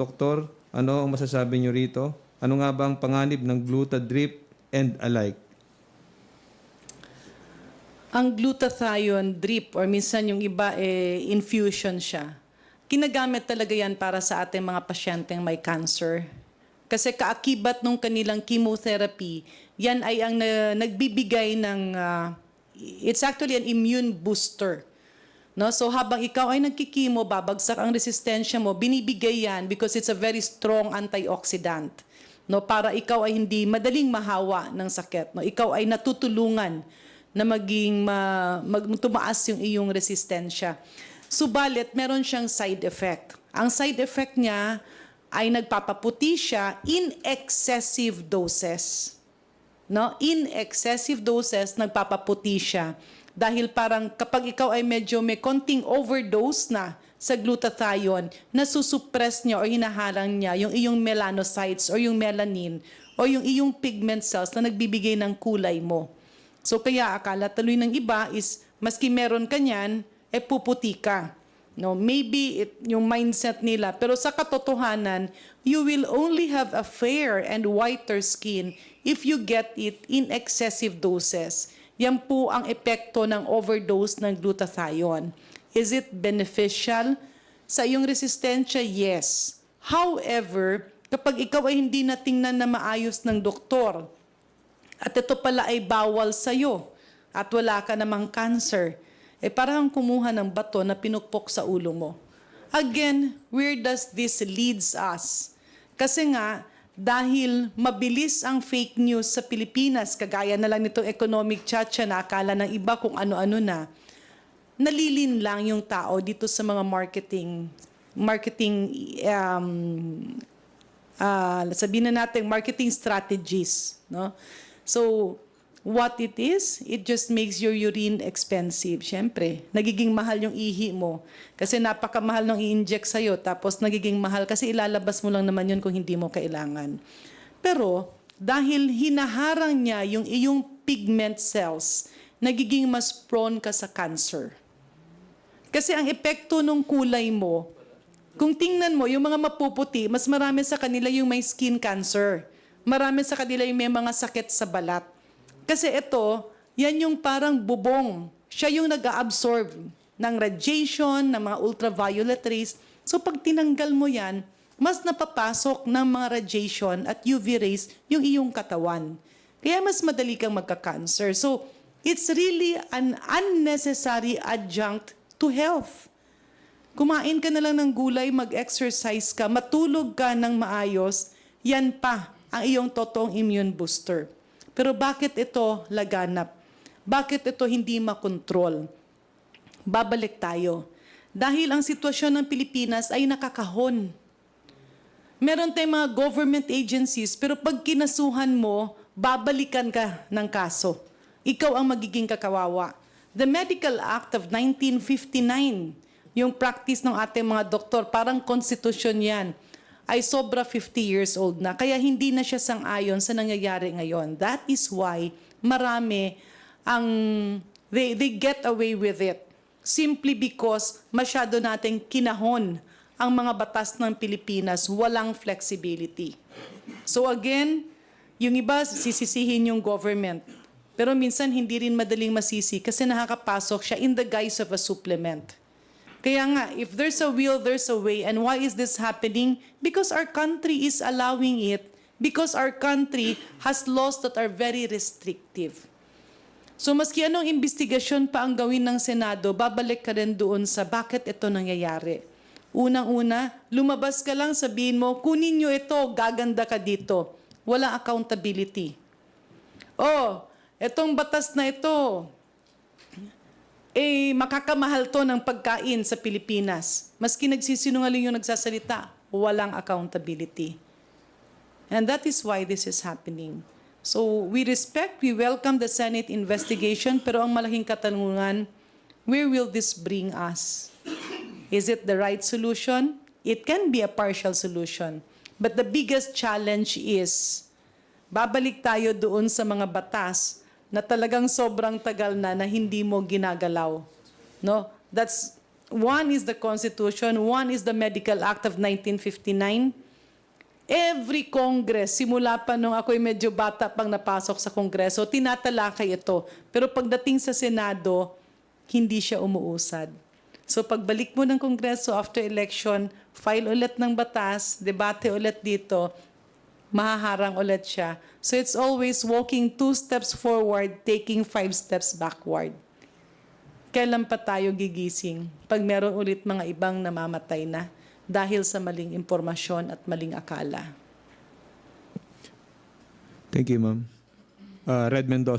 Doktor, ano ang masasabi niyo rito? Ano nga ba ang panganib ng glutadrip and alike? Ang glutathione drip or minsan yung iba infusion siya. Ginagamit talaga yan para sa ating mga pasyenteng may cancer. Kasi kaakibat nung kanilang chemotherapy, yan ay ang nagbibigay ng, it's actually an immune booster. No? So habang ikaw ay nagkikimo, babagsak ang resistensya mo, binibigay yan because it's a very strong antioxidant. No? Para ikaw ay hindi madaling mahawa ng sakit. No? Ikaw ay natutulungan na tumaas yung iyong resistensya. Subalit, meron siyang side effect. Ang side effect niya ay nagpapaputi siya in excessive doses. No? In excessive doses, nagpapaputi siya. Dahil parang kapag ikaw ay medyo may konting overdose na sa glutathione, nasusuppress niya o hinaharang niya yung iyong melanocytes o yung melanin o yung iyong pigment cells na nagbibigay ng kulay mo. So kaya akala tuloy ng iba is maski meron ka niyan, puputi ka. No, maybe yung mindset nila. Pero sa katotohanan, you will only have a fair and whiter skin if you get it in excessive doses. Yan po ang epekto ng overdose ng glutathione. Is it beneficial sa iyong resistensya? Yes. However, kapag ikaw ay hindi natingnan na maayos ng doktor, at ito pala ay bawal sa'yo, at wala ka namang cancer, parang kumuha ng bato na pinukpok sa ulo mo. Again, where does this leads us? Kasi nga, dahil mabilis ang fake news sa Pilipinas, kagaya na lang nitong economic chacha na akala ng iba kung ano-ano na, nalilin lang yung tao dito sa mga sabihin na natin, marketing strategies. No? So, what it is, it just makes your urine expensive. Siyempre, nagiging mahal yung ihi mo. Kasi napakamahal nung i-inject sa'yo, tapos nagiging mahal kasi ilalabas mo lang naman yun kung hindi mo kailangan. Pero, dahil hinaharang niya yung iyong pigment cells, nagiging mas prone ka sa cancer. Kasi ang epekto ng kulay mo, kung tingnan mo, yung mga mapuputi, mas marami sa kanila yung may skin cancer. Marami sa kanila yung may mga sakit sa balat. Kasi ito, yan yung parang bubong. Siya yung nag-absorb ng radiation, ng mga ultraviolet rays. So pag tinanggal mo yan, mas napapasok ng mga radiation at UV rays yung iyong katawan. Kaya mas madali kang magka-cancer. So it's really an unnecessary adjunct to health. Kumain ka na lang ng gulay, mag-exercise ka, matulog ka ng maayos, yan pa ang iyong totoong immune booster. Pero bakit ito laganap? Bakit ito hindi makontrol? Babalik tayo. Dahil ang sitwasyon ng Pilipinas ay nakakahon. Meron tayong mga government agencies, pero pag kinasuhan mo, babalikan ka ng kaso. Ikaw ang magiging kakawawa. The Medical Act of 1959, yung practice ng ating mga doktor, parang konstitusyon yan, ay sobra 50 years old na. Kaya hindi na siya sang-ayon sa nangyayari ngayon. That is why marami they get away with it. Simply because masyado nating kinahon ang mga batas ng Pilipinas, walang flexibility. So again, yung iba sisisihin yung government. Pero minsan hindi rin madaling masisi kasi nakakapasok siya in the guise of a supplement. Kaya nga, if there's a will, there's a way. And why is this happening? Because our country is allowing it. Because our country has laws that are very restrictive. So maski anong investigasyon pa ang gawin ng Senado, babalik ka rin doon sa bakit ito nangyayari. Unang-una, lumabas ka lang, sabihin mo, kunin nyo ito, gaganda ka dito. Walang accountability. Oh, etong batas na ito, makakamahal to ng pagkain sa Pilipinas. Maski nagsisinungaling yung nagsasalita, walang accountability. And that is why this is happening. So we welcome the Senate investigation, pero ang malaking katanungan, where will this bring us? Is it the right solution? It can be a partial solution. But the biggest challenge is, babalik tayo doon sa mga batas na talagang sobrang tagal na hindi mo ginagalaw. No? That's One is the Constitution, one is the Medical Act of 1959. Every Congress, simula pa nung ako'y medyo bata pang napasok sa Kongreso, tinatalakay ito. Pero pagdating sa Senado, hindi siya umuusad. So pagbalik mo ng Kongreso after election, file ulit ng batas, debate ulit dito, mahaharang ulit siya. So it's always walking 2 steps forward, taking 5 steps backward. Kailan pa tayo gigising pag meron ulit mga ibang namamatay na dahil sa maling impormasyon at maling akala? Thank you, ma'am. Red Mendoza.